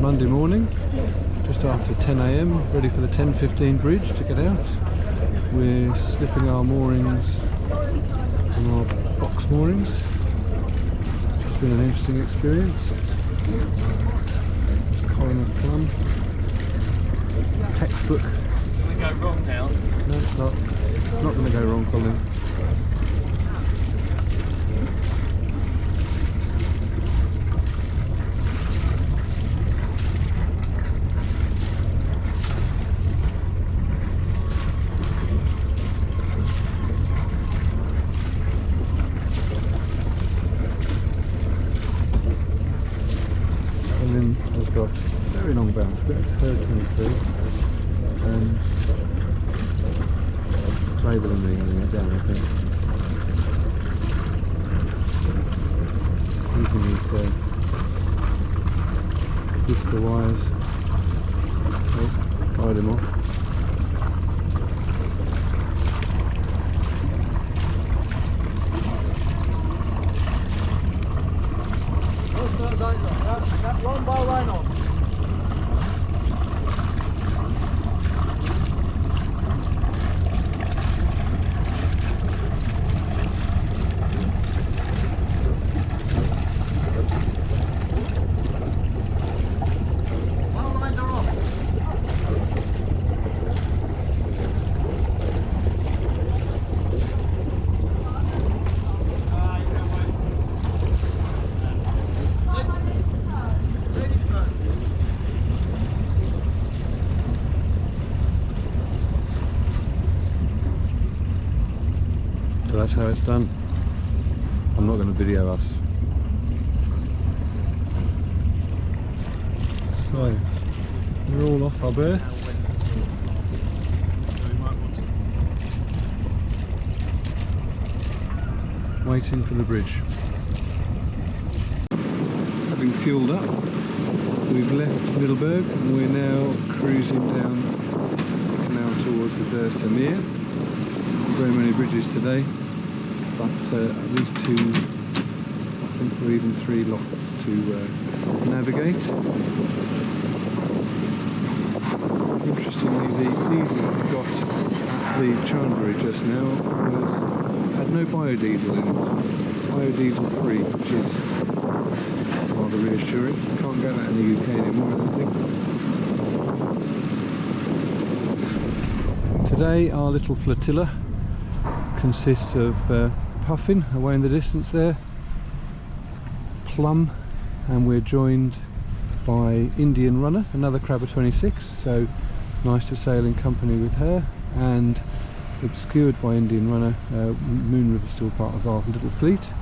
Monday morning, just after 10 AM, ready for the 10:15 bridge to get out. We're slipping our moorings on our box moorings. It's been an interesting experience. Colin of Plum. Textbook. It's going to go wrong now. No, it's not. It's not going to go wrong, Colin. Has got a very long bounce, but it's herd coming through, and braver than me getting it down, I think. Using these disco wires. Oh, guide him off. One by line on. So that's how it's done. I'm not going to video us. So, we're all off our berths. Waiting for the bridge. Having fueled up, we've left Middleburg and we're now cruising down the canal towards the Veerse Meer. Very many bridges today, but at least 2, I think, or even 3 locks to navigate. Interestingly, the diesel that we got at the Chandlery just now had no biodiesel in it. Biodiesel free, which is rather reassuring. Can't get that in the UK anymore, I don't think. Today our little flotilla consists of Puffin away in the distance there, Plum, and we're joined by Indian Runner, another Crabber 26, so nice to sail in company with her, and obscured by Indian Runner, Moon River still part of our little fleet,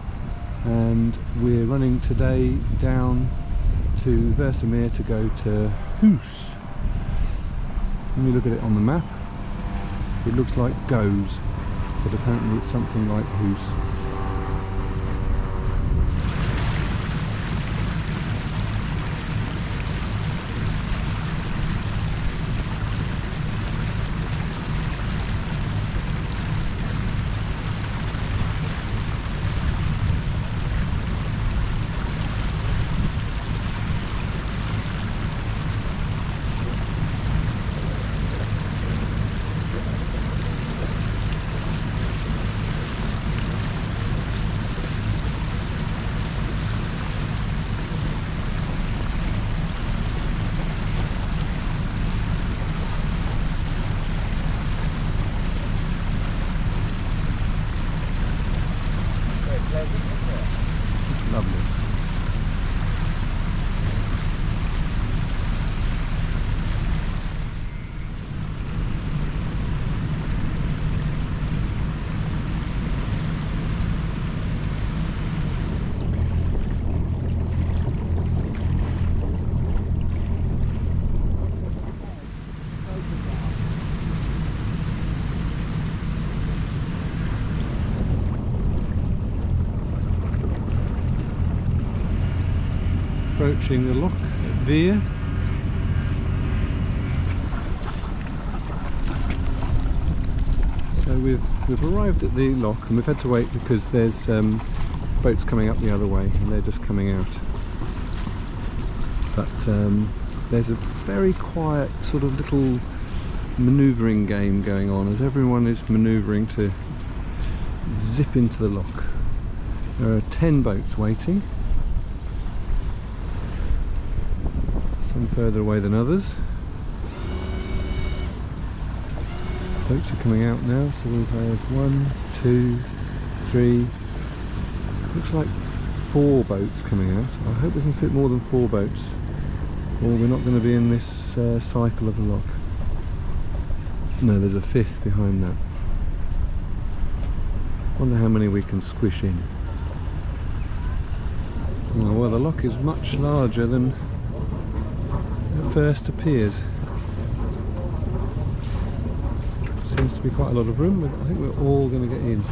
and we're running today down to Veerse Meer to go to Hoos. When you look at it on the map, it looks like Goes, but apparently it's something like Hoos. Lovely. Approaching the lock at Veer. So we've arrived at the lock and we've had to wait because there's boats coming up the other way and they're just coming out. But there's a very quiet sort of little manoeuvring game going on as everyone is manoeuvring to zip into the lock. There are 10 boats waiting, some further away than others. Boats are coming out now, so we've had 1, 2, 3, looks like 4 boats coming out. I hope we can fit more than 4 boats, or we're not going to be in this cycle of the lock. No, there's a 5th behind that. Wonder how many we can squish in. Oh, well, the lock is much larger than it first appeared. Seems to be quite a lot of room, but I think we're all going to get in.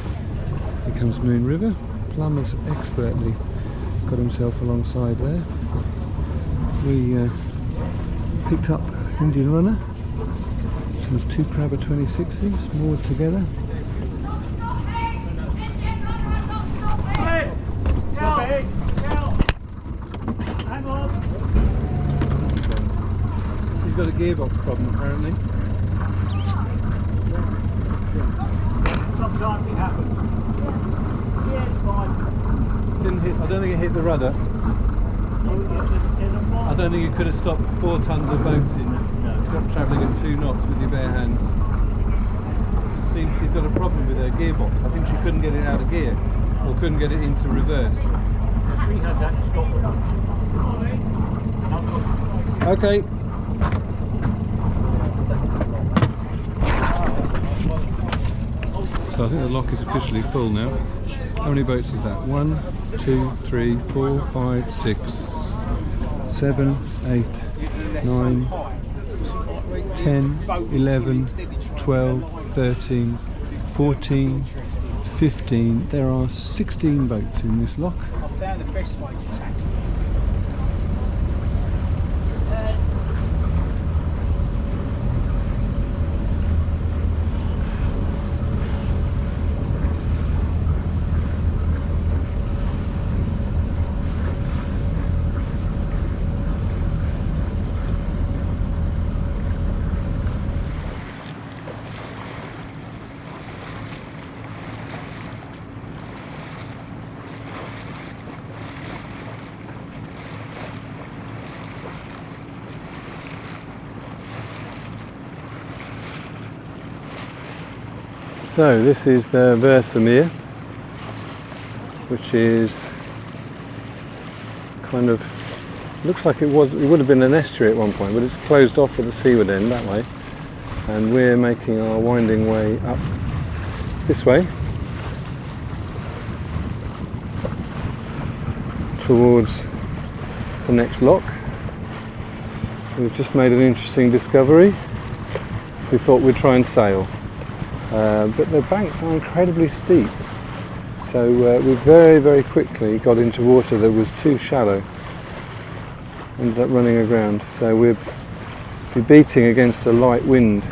Here comes Moon River. Plum has expertly got himself alongside there. We picked up Indian Runner. There's 2 Crabber 26s moored together. He's got a gearbox problem apparently. Sometimes it happens. Yeah, it's fine. Didn't hit. I don't think it hit the rudder. I don't think you could have stopped 4 tons of boats in. You're travelling at 2 knots with your bare hands. Seems she's got a problem with her gearbox. I think she couldn't get it out of gear, or couldn't get it into reverse. We had that in Scotland. Okay. So I think the lock is officially full now. How many boats is that? 1, 2, 3, 4, 5, 6, 7, 8, 9, 10, 11, 12, 13, 14, 15. There are 16 boats in this lock. I found the best way to tackle it. So this is the Veerse Meer, which is kind of, looks like it would have been an estuary at one point, but it's closed off at the seaward end that way, and we're making our winding way up this way towards the next lock. We've just made an interesting discovery. We thought we'd try and sail. But the banks are incredibly steep, so we very, very quickly got into water that was too shallow. Ended up running aground, so we'll be beating against a light wind,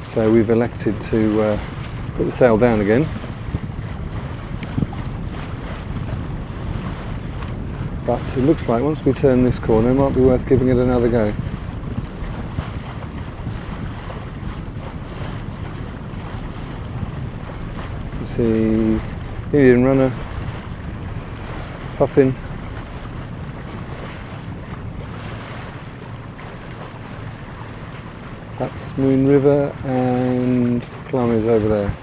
so we've elected to put the sail down again. But it looks like once we turn this corner it might be worth giving it another go. See Indian Runner, Puffin, that's Moon River, and Plum is over there.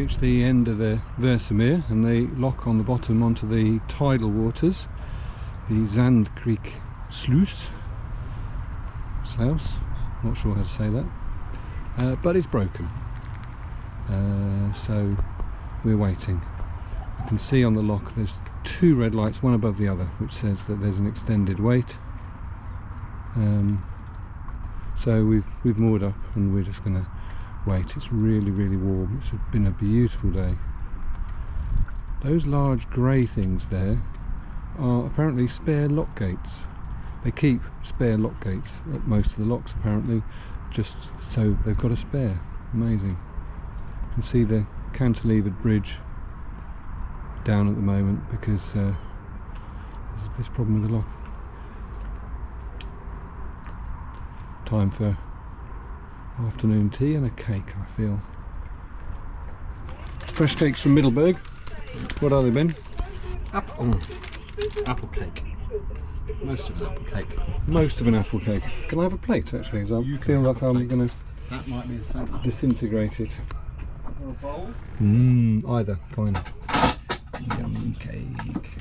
reached the end of the Veerse Meer, and they lock on the bottom onto the tidal waters, the Zandkreek Sluice, not sure how to say that, but it's broken, so we're waiting. You can see on the lock there's 2 red lights, one above the other, which says that there's an extended wait. So we've moored up and we're just going to wait. It's really warm. It's been a beautiful day. Those large grey things there are apparently spare lock gates. They keep spare lock gates at most of the locks apparently, just so they've got a spare. Amazing. You can see the cantilevered bridge down at the moment because there's this problem with the lock. Time for afternoon tea and a cake, I feel. Fresh cakes from Middleburg. What are they, Ben? Apple cake. Most of an apple cake. Most of an apple cake. Can I have a plate actually? Because I feel like I'm going to That might be the same. disintegrate it. Or a bowl. Either, fine. Yummy cake.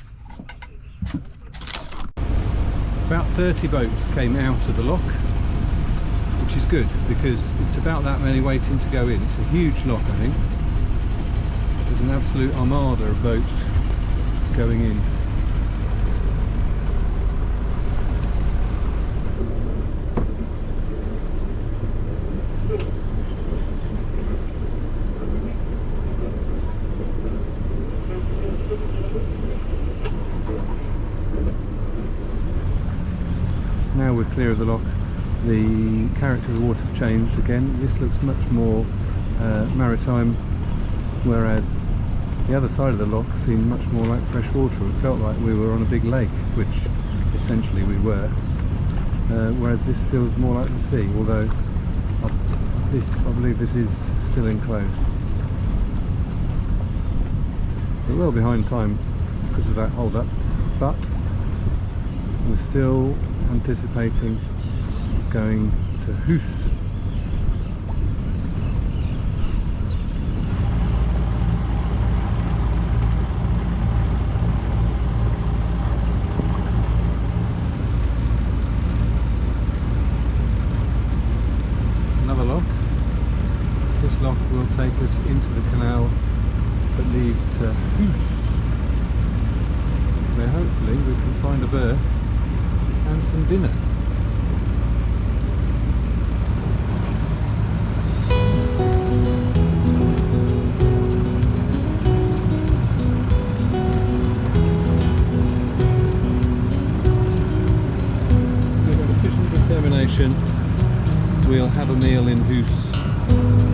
About 30 boats came out of the lock, which is good because it's about that many waiting to go in. It's a huge lock, I think. There's an absolute armada of boats going in. Now we're clear of the lock. The character of the water's changed again. This looks much more maritime, whereas the other side of the lock seemed much more like fresh water. It felt like we were on a big lake, which essentially we were, whereas this feels more like the sea, although I believe this is still enclosed. We're well behind time because of that hold up, but we're still anticipating going to Veerse. Another lock. This lock will take us into the canal that leads to Veerse, where hopefully we can find a berth and some dinner. With sufficient determination, we'll have a meal in Veerse.